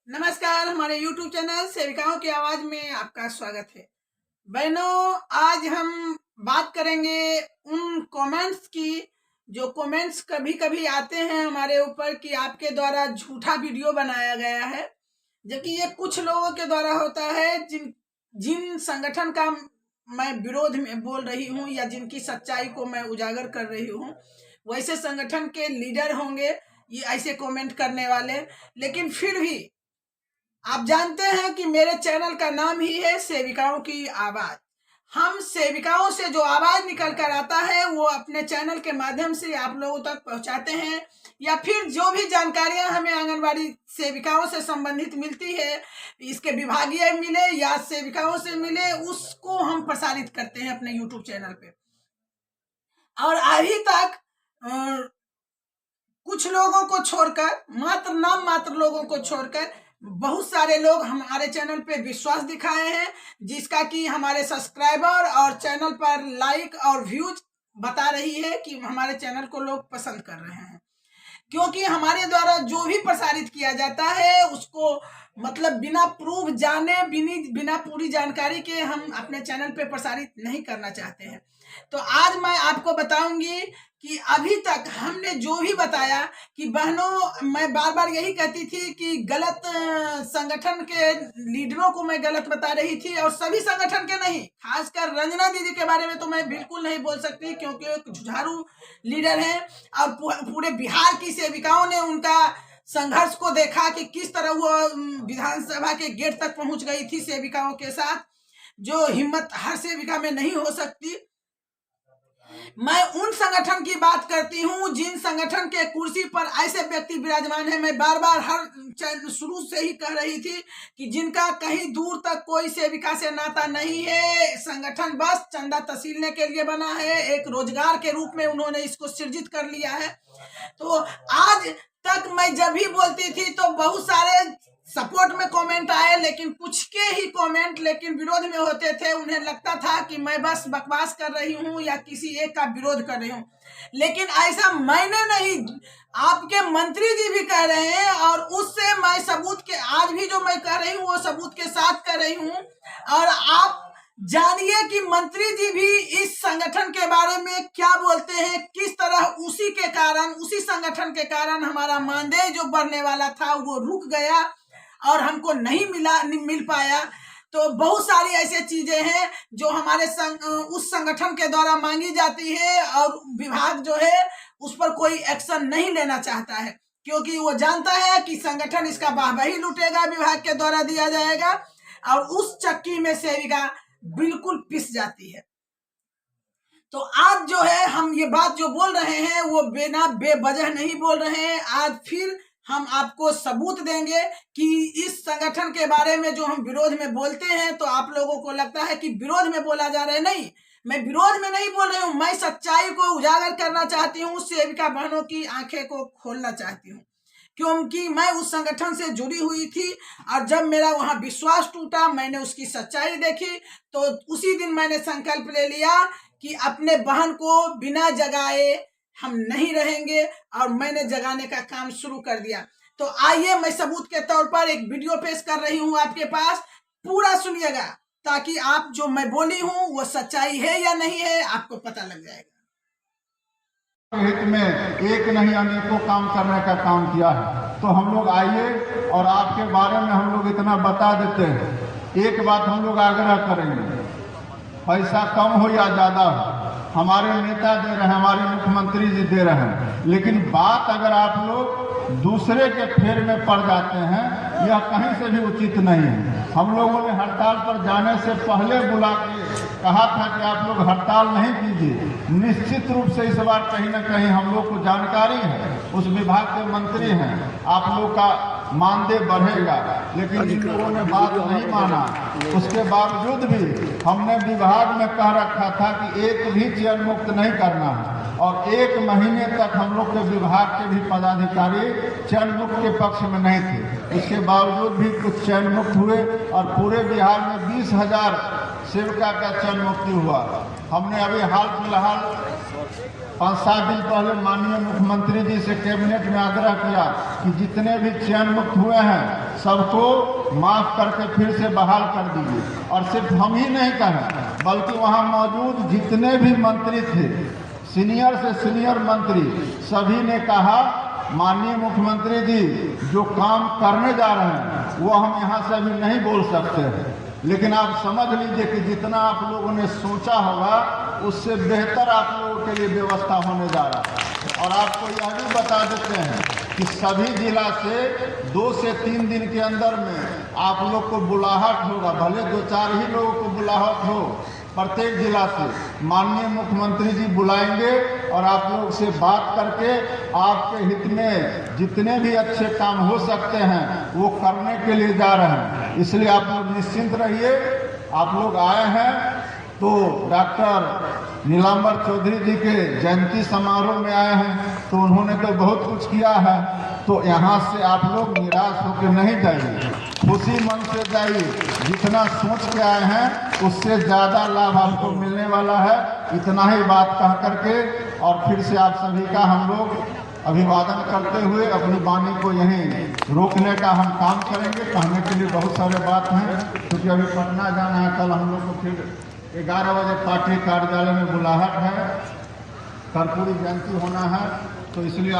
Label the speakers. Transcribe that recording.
Speaker 1: नमस्कार। हमारे YouTube channel सेविकाओं की आवाज में आपका स्वागत है। बहनों, आज हम बात करेंगे उन कमेंट्स की जो कमेंट्स कभी कभी आते हैं हमारे ऊपर कि आपके द्वारा झूठा वीडियो बनाया गया है, जबकि ये कुछ लोगों के द्वारा होता है जिन जिन संगठन का मैं विरोध में बोल रही हूँ या जिनकी सच्चाई को मैं उजागर कर रही हूँ, वैसे संगठन के लीडर होंगे ये ऐसे कमेंट करने वाले। लेकिन फिर भी आप जानते हैं कि मेरे चैनल का नाम ही है सेविकाओं की आवाज। हम सेविकाओं से जो आवाज निकल कर आता है वो अपने चैनल के माध्यम से आप लोगों तक पहुंचाते हैं, या फिर जो भी जानकारियां हमें आंगनवाड़ी सेविकाओं से संबंधित मिलती है, इसके विभागीय मिले या सेविकाओं से मिले, उसको हम प्रसारित करते हैं अपने यूट्यूब चैनल पे। और अभी तक कुछ लोगों को छोड़कर, नाम मात्र लोगों को छोड़कर बहुत सारे लोग हमारे चैनल पे विश्वास दिखाए हैं, जिसका कि हमारे सब्सक्राइबर और चैनल पर लाइक और व्यूज बता रही है कि हमारे चैनल को लोग पसंद कर रहे हैं। क्योंकि हमारे द्वारा जो भी प्रसारित किया जाता है उसको मतलब बिना प्रूफ जाने, बिना पूरी जानकारी के हम अपने चैनल पे प्रसारित नहीं करना चाहते हैं। तो आज मैं आपको बताऊंगी कि अभी तक हमने जो भी बताया कि बहनों, मैं बार बार यही कहती थी कि गलत संगठन के लीडरों को मैं गलत बता रही थी, और सभी संगठन के नहीं, खासकर रंजना दीदी के बारे में तो मैं बिल्कुल नहीं बोल सकती, क्योंकि एक जुझारू लीडर है और पूरे बिहार की सेविकाओं ने उनका संघर्ष को देखा कि किस तरह वो विधानसभा के गेट तक पहुंच गई थी सेविकाओं के साथ, जो हिम्मत हर सेविका में नहीं हो सकती। मैं उन संगठन की बात करती हूं जिन संगठन के कुर्सी पर ऐसे व्यक्ति विराजमान है। मैं बार बार हर शुरू से ही कह रही थी कि जिनका कहीं दूर तक कोई सेविका से नाता नहीं है, संगठन बस चंदा तसीलने के लिए बना है, एक रोजगार के रूप में उन्होंने इसको सृजित कर लिया है। तो आज तक मैं जब भी बोलती थी तो बहुत सारे सपोर्ट में कमेंट आए, लेकिन कुछ के ही कमेंट लेकिन विरोध में होते थे। उन्हें लगता था कि मैं बस बकवास कर रही हूँ या किसी एक का विरोध कर रही हूँ, लेकिन ऐसा मैंने नहीं, आपके मंत्री जी भी कह रहे हैं, और उससे मैं सबूत के, आज भी जो मैं कह रही हूँ वो सबूत के साथ कर रही हूँ। और आप जानिए कि मंत्री जी भी इस संगठन के बारे में क्या बोलते हैं, किस तरह उसी के कारण, उसी संगठन के कारण हमारा मानदेय जो बढ़ने वाला था वो रुक गया और हमको नहीं मिल पाया। तो बहुत सारी ऐसी चीजें हैं जो हमारे उस संगठन के द्वारा मांगी जाती है, और विभाग जो है उस पर कोई एक्शन नहीं लेना चाहता है, क्योंकि वो जानता है कि संगठन इसका वाहवाही लूटेगा, विभाग के द्वारा दिया जाएगा, और उस चक्की में सेविका बिल्कुल पिस जाती है। तो आज जो है हम ये बात जो बोल रहे हैं वो बिना बेवजह नहीं बोल रहे हैं। आज फिर हम आपको सबूत देंगे कि इस संगठन के बारे में जो हम विरोध में बोलते हैं, तो आप लोगों को लगता है कि विरोध में बोला जा रहा है। नहीं, मैं विरोध में नहीं बोल रही हूँ, मैं सच्चाई को उजागर करना चाहती हूँ, सेविका बहनों की आंखें को खोलना चाहती हूँ, क्योंकि मैं उस संगठन से जुड़ी हुई थी, और जब मेरा वहां विश्वास टूटा, मैंने उसकी सच्चाई देखी, तो उसी दिन मैंने संकल्प ले लिया कि अपने बहन को बिना जगाए हम नहीं रहेंगे, और मैंने जगाने का काम शुरू कर दिया। तो आइए मैं सबूत के तौर पर एक वीडियो पेश कर रही हूं आपके पास, पूरा सुनिएगा, ताकि आप जो मैं बोली हूं वो सच्चाई है या नहीं है आपको पता लग जाएगा।
Speaker 2: हित में एक नहीं अनेकों काम करने का काम किया है, तो हम लोग आइए और आपके बारे में हम लोग इतना बता देते हैं। एक बात हम लोग आग्रह करेंगे, पैसा कम हो या ज़्यादा हो, हमारे नेता दे रहे हैं, हमारे मुख्यमंत्री जी दे रहे हैं, लेकिन बात अगर आप लोग दूसरे के फेर में पड़ जाते हैं, यह कहीं से भी उचित नहीं है। हम लोगों ने हड़ताल पर जाने से पहले बुला के कहा था कि आप लोग हड़ताल नहीं कीजिए। निश्चित रूप से इस बार कहीं ना कहीं हम लोग को जानकारी है, उस विभाग के मंत्री हैं, आप लोग का मानदेय बढ़ेगा, लेकिन जिन लोगों ने बात नहीं माना, उसके बावजूद भी हमने विभाग में कह रखा था कि एक भी चयन मुक्त नहीं करना है, और 1 महीने तक हम लोग के विभाग के भी पदाधिकारी चयन मुक्त के पक्ष में नहीं थे। इसके बावजूद भी कुछ चयन मुक्त हुए, और पूरे बिहार में 20,000 सेविका का चयन मुक्ति हुआ। हमने अभी हाल फिलहाल 5-7 दिन पहले माननीय मुख्यमंत्री जी से कैबिनेट में आग्रह किया कि जितने भी चयन मुक्त हुए हैं सबको माफ करके फिर से बहाल कर दीजिए। और सिर्फ हम ही नहीं कहें बल्कि वहाँ मौजूद जितने भी मंत्री थे, सीनियर से सीनियर मंत्री, सभी ने कहा माननीय मुख्यमंत्री जी जो काम करने जा रहे हैं वो हम यहाँ से अभी नहीं बोल सकते हैं, लेकिन आप समझ लीजिए कि जितना आप लोगों ने सोचा होगा उससे बेहतर आप लोगों के लिए व्यवस्था होने जा रहा है। और आपको यह भी बता देते हैं कि सभी जिला से 2 से 3 दिन के अंदर में आप लोग को बुलाहट होगा, भले 2-4 ही लोगों को बुलाहट हो, प्रत्येक जिला से माननीय मुख्यमंत्री जी बुलाएंगे और आप लोग से बात करके आपके हित में जितने भी अच्छे काम हो सकते हैं वो करने के लिए जा रहे हैं। इसलिए आप लोग निश्चिंत रहिए। आप लोग आए हैं तो डॉक्टर नीलांबर चौधरी जी के जयंती समारोह में आए हैं, तो उन्होंने तो बहुत कुछ किया है, तो यहाँ से आप लोग निराश होकर नहीं जाइए, खुशी मन से जाइए। जितना सोच के आए हैं उससे ज़्यादा लाभ आपको मिलने वाला है। इतना ही बात कह करके और फिर से आप सभी का हम लोग अभिवादन करते हुए अपनी वाणी को यहीं रोकने का हम काम करेंगे। कहने के लिए बहुत सारे बात हैं, क्योंकि अभी पटना जाना है, कल हम लोग को फिर 11 बजे पार्टी कार्यालय में बुलाहट है, कर्पूरी जयंती होना है, तो इसलिए